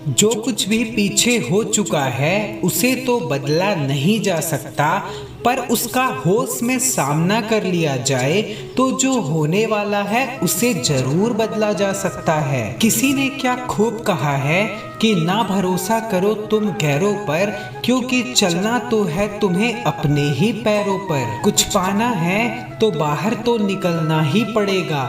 जो कुछ भी पीछे हो चुका है उसे तो बदला नहीं जा सकता, पर उसका होश में सामना कर लिया जाए तो जो होने वाला है उसे जरूर बदला जा सकता है। किसी ने क्या खूब कहा है कि ना भरोसा करो तुम गैरों पर, क्योंकि चलना तो है तुम्हें अपने ही पैरों पर। कुछ पाना है तो बाहर तो निकलना ही पड़ेगा,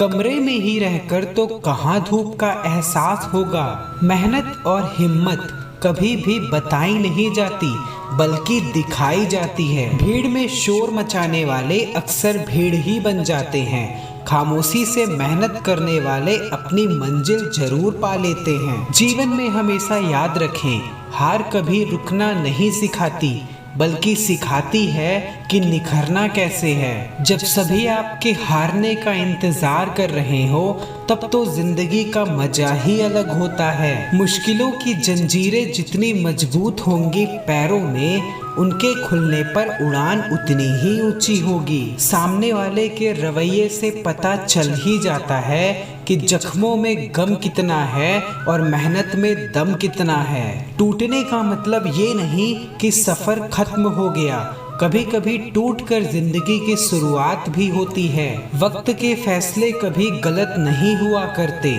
कमरे में ही रहकर तो कहाँ धूप का एहसास होगा। मेहनत और हिम्मत कभी भी बताई नहीं जाती बल्कि दिखाई जाती है। भीड़ में शोर मचाने वाले अक्सर भीड़ ही बन जाते हैं। खामोशी से मेहनत करने वाले अपनी मंजिल जरूर पा लेते हैं। जीवन में हमेशा याद रखें, हार कभी रुकना नहीं सिखाती बल्कि सिखाती है कि निखरना कैसे है। जब सभी आपके हारने का इंतजार कर रहे हो तब तो जिंदगी का मजा ही अलग होता है। मुश्किलों की जंजीरें जितनी मजबूत होंगी पैरों में, उनके खुलने पर उड़ान उतनी ही ऊंची होगी। सामने वाले के रवैये से पता चल ही जाता है कि जख्मों में गम कितना है और मेहनत में दम कितना है। टूटने का मतलब ये नहीं कि सफर खत्म हो गया, कभी कभी टूट कर जिंदगी की शुरुआत भी होती है। वक्त के फैसले कभी गलत नहीं हुआ करते,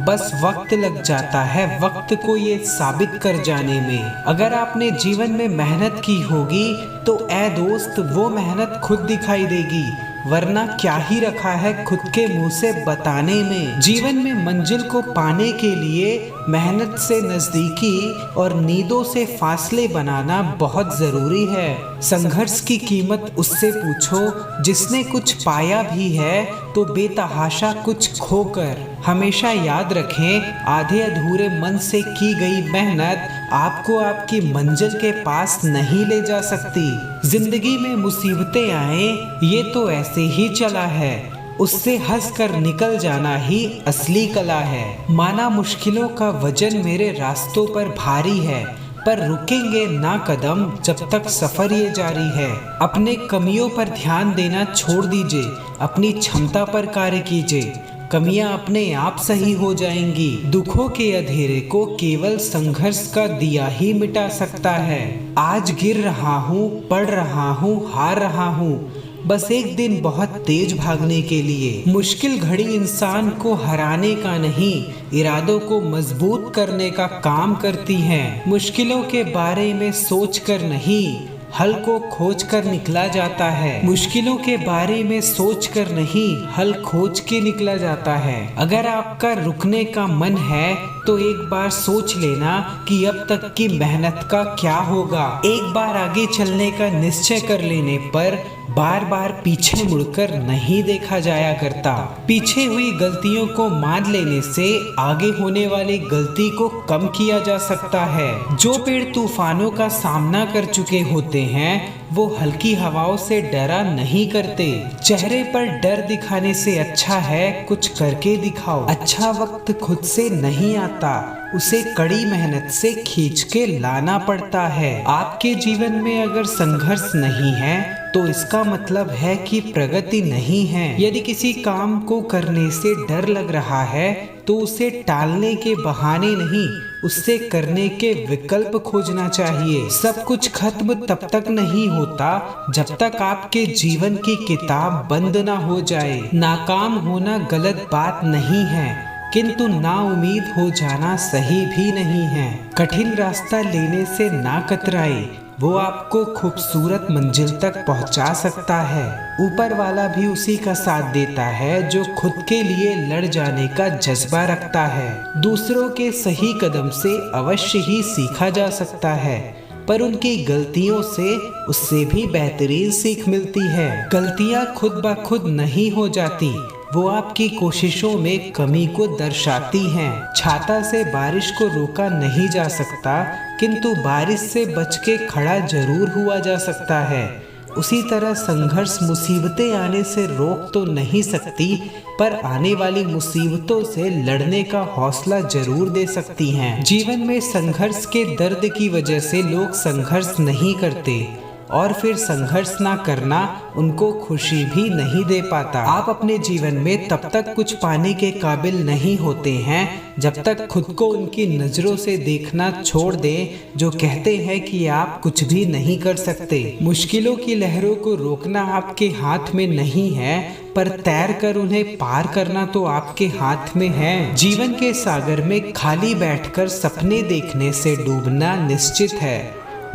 बस वक्त लग जाता है वक्त को ये साबित कर जाने में। अगर आपने जीवन में मेहनत की होगी तो ऐ दोस्त वो मेहनत खुद दिखाई देगी, वरना क्या ही रखा है खुद के मुंह से बताने में। जीवन में मंजिल को पाने के लिए मेहनत से नजदीकी और नींदों से फासले बनाना बहुत जरूरी है। संघर्ष की कीमत उससे पूछो जिसने कुछ पाया भी है तो बेतहाशा कुछ खोकर। हमेशा याद रखें, आधे अधूरे मन से की गई मेहनत आपको आपकी मंजिल के पास नहीं ले जा सकती। जिंदगी में मुसीबतें आए ये तो ऐसे ही चला है, उससे हंसकर निकल जाना ही असली कला है। माना मुश्किलों का वजन मेरे रास्तों पर भारी है, पर रुकेंगे ना कदम जब तक सफर ये जारी है। अपने कमियों पर ध्यान देना छोड़ दीजिए, अपनी क्षमता पर कार्य कीजिए, कमियां अपने आप सही हो जाएंगी। दुखों के अंधेरे को केवल संघर्ष का दिया ही मिटा सकता है। आज गिर रहा हूँ, पढ़ रहा हूँ, हार रहा हूँ, बस एक दिन बहुत तेज भागने के लिए। मुश्किल घड़ी इंसान को हराने का नहीं, इरादों को मजबूत करने का काम करती है। मुश्किलों के बारे में सोच कर नहीं, हल को खोज कर निकला जाता है। मुश्किलों के बारे में सोच कर नहीं, हल खोज के निकला जाता है। अगर आपका रुकने का मन है तो एक बार सोच लेना कि अब तक की मेहनत का क्या होगा। एक बार आगे चलने का निश्चय कर लेने पर बार बार पीछे मुड़कर नहीं देखा जाया करता। पीछे हुई गलतियों को मान लेने से आगे होने वाली गलती को कम किया जा सकता है। जो पेड़ तूफानों का सामना कर चुके होते हैं वो हल्की हवाओं से डरा नहीं करते। चेहरे पर डर दिखाने से अच्छा है कुछ करके दिखाओ। अच्छा वक्त खुद से नहीं आता, उसे कड़ी मेहनत से खींच के लाना पड़ता है। आपके जीवन में अगर संघर्ष नहीं है तो इसका मतलब है कि प्रगति नहीं है। यदि किसी काम को करने से डर लग रहा है तो उसे टालने के बहाने नहीं, उससे करने के विकल्प खोजना चाहिए। सब कुछ खत्म तब तक नहीं होता जब तक आपके जीवन की किताब बंद ना हो जाए। नाकाम होना गलत बात नहीं है, किंतु नाउम्मीद हो जाना सही भी नहीं है। कठिन रास्ता लेने से ना कतराए, वो आपको खूबसूरत मंजिल तक पहुंचा सकता है। ऊपर वाला भी उसी का साथ देता है जो खुद के लिए लड़ जाने का जज्बा रखता है। दूसरों के सही कदम से अवश्य ही सीखा जा सकता है, पर उनकी गलतियों से उससे भी बेहतरीन सीख मिलती है। गलतियां खुद ब खुद नहीं हो जाती, वो आपकी कोशिशों में कमी को दर्शाती हैं। छाता से बारिश को रोका नहीं जा सकता, किंतु बारिश से बच के खड़ा जरूर हुआ जा सकता है। उसी तरह संघर्ष मुसीबतें आने से रोक तो नहीं सकती, पर आने वाली मुसीबतों से लड़ने का हौसला जरूर दे सकती हैं। जीवन में संघर्ष के दर्द की वजह से लोग संघर्ष नहीं करते, और फिर संघर्ष ना करना उनको खुशी भी नहीं दे पाता। आप अपने जीवन में तब तक कुछ पाने के काबिल नहीं होते हैं जब तक खुद को उनकी नजरों से देखना छोड़ दें जो कहते हैं कि आप कुछ भी नहीं कर सकते। मुश्किलों की लहरों को रोकना आपके हाथ में नहीं है, पर तैर कर उन्हें पार करना तो आपके हाथ में है। जीवन के सागर में खाली बैठकर सपने देखने से डूबना निश्चित है।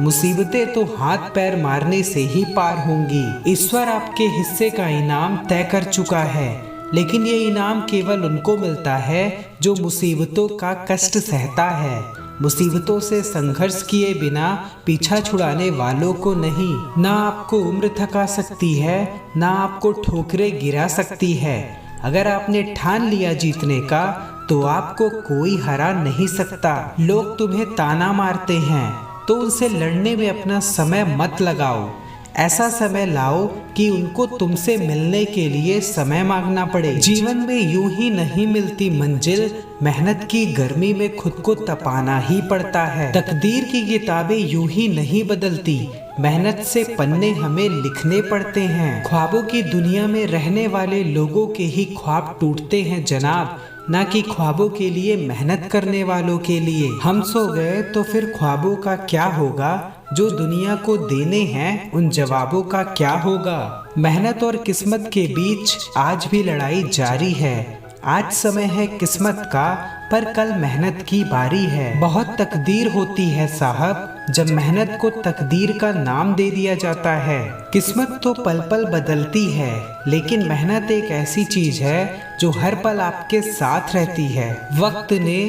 मुसीबतें तो हाथ पैर मारने से ही पार होंगी। ईश्वर आपके हिस्से का इनाम तय कर चुका है, लेकिन ये इनाम केवल उनको मिलता है जो मुसीबतों का कष्ट सहता है। मुसीबतों से संघर्ष किए बिना पीछा छुड़ाने वालों को नहीं। ना आपको उम्र थका सकती है, ना आपको ठोकरें गिरा सकती है। अगर आपने ठान लिया जीतने का तो आपको कोई हरा नहीं सकता। लोग तुम्हें ताना मारते हैं तो उनसे लड़ने में अपना समय मत लगाओ। ऐसा समय लाओ कि उनको तुमसे मिलने के लिए समय मांगना पड़े। जीवन में यूं ही नहीं मिलती मंजिल, मेहनत की गर्मी में खुद को तपाना ही पड़ता है। तकदीर की किताबें यूं ही नहीं बदलती, मेहनत से पन्ने हमें लिखने पड़ते हैं। ख्वाबों की दुनिया में रहने वाले लोगों के ही ख्वाब टूटते हैं जनाब, ना कि ख्वाबों के लिए मेहनत करने वालों के लिए। हम सो गए तो फिर ख्वाबों का क्या होगा? जो दुनिया को देने हैं उन जवाबों का क्या होगा? मेहनत और किस्मत के बीच आज भी लड़ाई जारी है। आज समय है किस्मत का, पर कल मेहनत की बारी है। बहुत तकदीर होती है साहब जब मेहनत को तकदीर का नाम दे दिया जाता है। किस्मत तो पल पल बदलती है, लेकिन मेहनत एक ऐसी चीज है जो हर पल आपके साथ रहती है। वक्त ने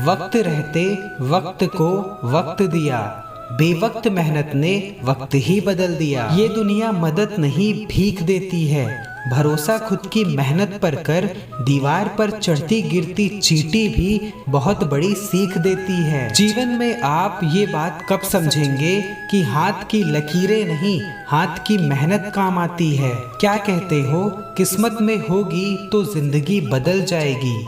वक्त रहते वक्त को वक्त दिया, बेवक्त मेहनत ने वक्त ही बदल दिया। ये दुनिया मदद नहीं भीख देती है, भरोसा खुद की मेहनत पर कर दीवार पर चढ़ती गिरती चींटी भी बहुत बड़ी सीख देती है। जीवन में आप ये बात कब समझेंगे कि हाथ की लकीरें नहीं, हाथ की मेहनत काम आती है। क्या कहते हो, किस्मत में होगी तो जिंदगी बदल जाएगी।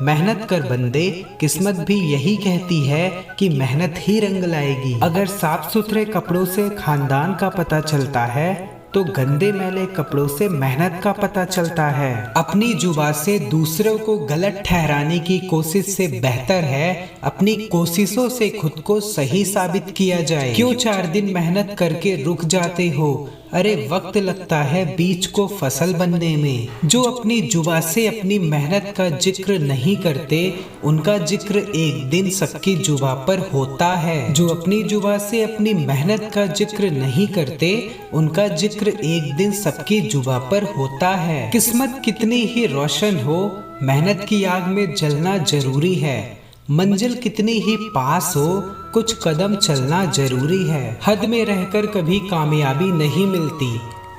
मेहनत कर बंदे, किस्मत भी यही कहती है कि मेहनत ही रंग लाएगी। अगर साफ सुथरे कपड़ों से खानदान का पता चलता है तो गंदे मैले कपड़ों से मेहनत का पता चलता है। अपनी जुबान से दूसरों को गलत ठहराने की कोशिश से बेहतर है अपनी कोशिशों से खुद को सही साबित किया जाए। क्यों 4 दिन मेहनत करके रुक जाते हो? अरे वक्त लगता है बीज को फसल बनने में। जो अपनी जुबान से अपनी मेहनत का जिक्र नहीं करते उनका जिक्र एक दिन सबकी जुबान पर होता है। जो अपनी जुबान से अपनी मेहनत का जिक्र नहीं करते उनका जिक्र एक दिन सबकी जुबान पर होता है। किस्मत कितनी ही रोशन हो, मेहनत की आग में जलना जरूरी है। मंजिल कितनी ही पास हो, कुछ कदम चलना जरूरी है। हद में रहकर कभी कामयाबी नहीं मिलती,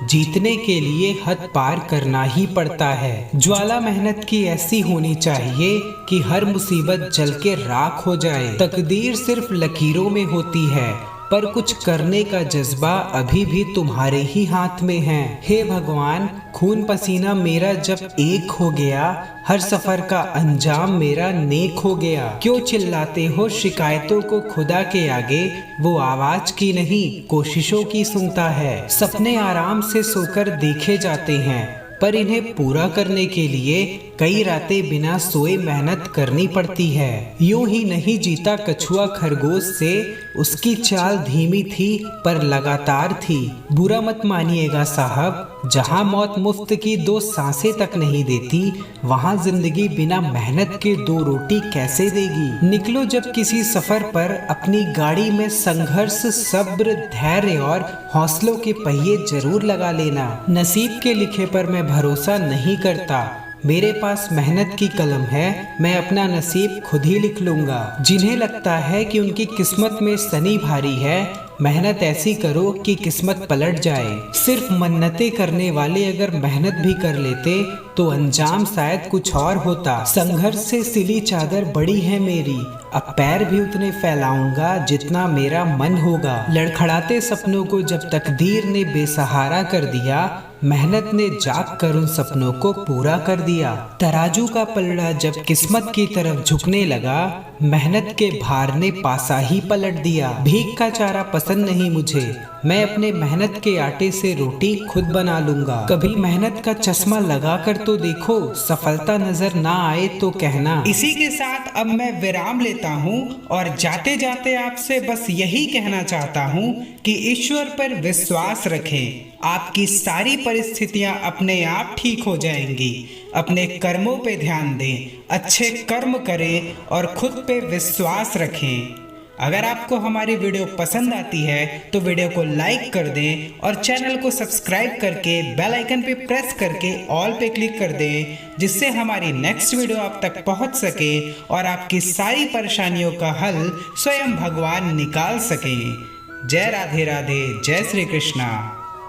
जीतने के लिए हद पार करना ही पड़ता है। ज्वाला मेहनत की ऐसी होनी चाहिए कि हर मुसीबत जल के राख हो जाए। तकदीर सिर्फ लकीरों में होती है, पर कुछ करने का जज्बा अभी भी तुम्हारे ही हाथ में है। हे भगवान, खून पसीना मेरा जब एक हो गया, हर सफर का अंजाम मेरा नेक हो गया। क्यों चिल्लाते हो शिकायतों को खुदा के आगे, वो आवाज की नहीं कोशिशों की सुनता है। सपने आराम से सोकर देखे जाते हैं, पर इन्हें पूरा करने के लिए कई रातें बिना सोए मेहनत करनी पड़ती है। यूं ही नहीं जीता कछुआ खरगोश से, उसकी चाल धीमी थी पर लगातार थी। बुरा मत मानिएगा साहब, जहां मौत मुफ्त की 2 सांसें तक नहीं देती, वहां जिंदगी बिना मेहनत के 2 रोटी कैसे देगी। निकलो जब किसी सफर पर अपनी गाड़ी में संघर्ष, सब्र, धैर्य और हौसलों के पहिए जरूर लगा लेना। नसीब के लिखे पर मैं भरोसा नहीं करता, मेरे पास मेहनत की कलम है, मैं अपना नसीब खुद ही लिख लूंगा। जिन्हें लगता है कि उनकी किस्मत में शनि भारी है, मेहनत ऐसी करो कि किस्मत पलट जाए। सिर्फ मन्नतें करने वाले अगर मेहनत भी कर लेते तो अंजाम शायद कुछ और होता। संघर्ष से सिली चादर बड़ी है मेरी, अब पैर भी उतने फैलाऊंगा जितना मेरा मन होगा। लड़खड़ाते सपनों को जब तकदीर ने बेसहारा कर दिया, मेहनत ने जाग कर उन सपनों को पूरा कर दिया। तराजू का पलड़ा जब किस्मत की तरफ झुकने लगा, मेहनत के भार ने पासा ही पलट दिया। भीख का चारा पसंद नहीं मुझे, मैं अपने मेहनत के आटे से रोटी खुद बना लूंगा। कभी मेहनत का चश्मा लगा कर तो देखो, सफलता नजर ना आए तो कहना। इसी के साथ अब मैं विराम लेता हूँ और जाते जाते आपसे बस यही कहना चाहता हूँ कि ईश्वर पर विश्वास रखें। आपकी सारी परिस्थितियां अपने आप ठीक हो जाएंगी। अपने कर्मों पे ध्यान दें, अच्छे कर्म करें और खुद पे विश्वास रखें। अगर आपको हमारी वीडियो पसंद आती है तो वीडियो को लाइक कर दें और चैनल को सब्सक्राइब करके बेल आइकन पे प्रेस करके ऑल पे क्लिक कर दें, जिससे हमारी नेक्स्ट वीडियो आप तक पहुंच सके और आपकी सारी परेशानियों का हल स्वयं भगवान निकाल सकें। जय राधे राधे, जय श्री कृष्णा।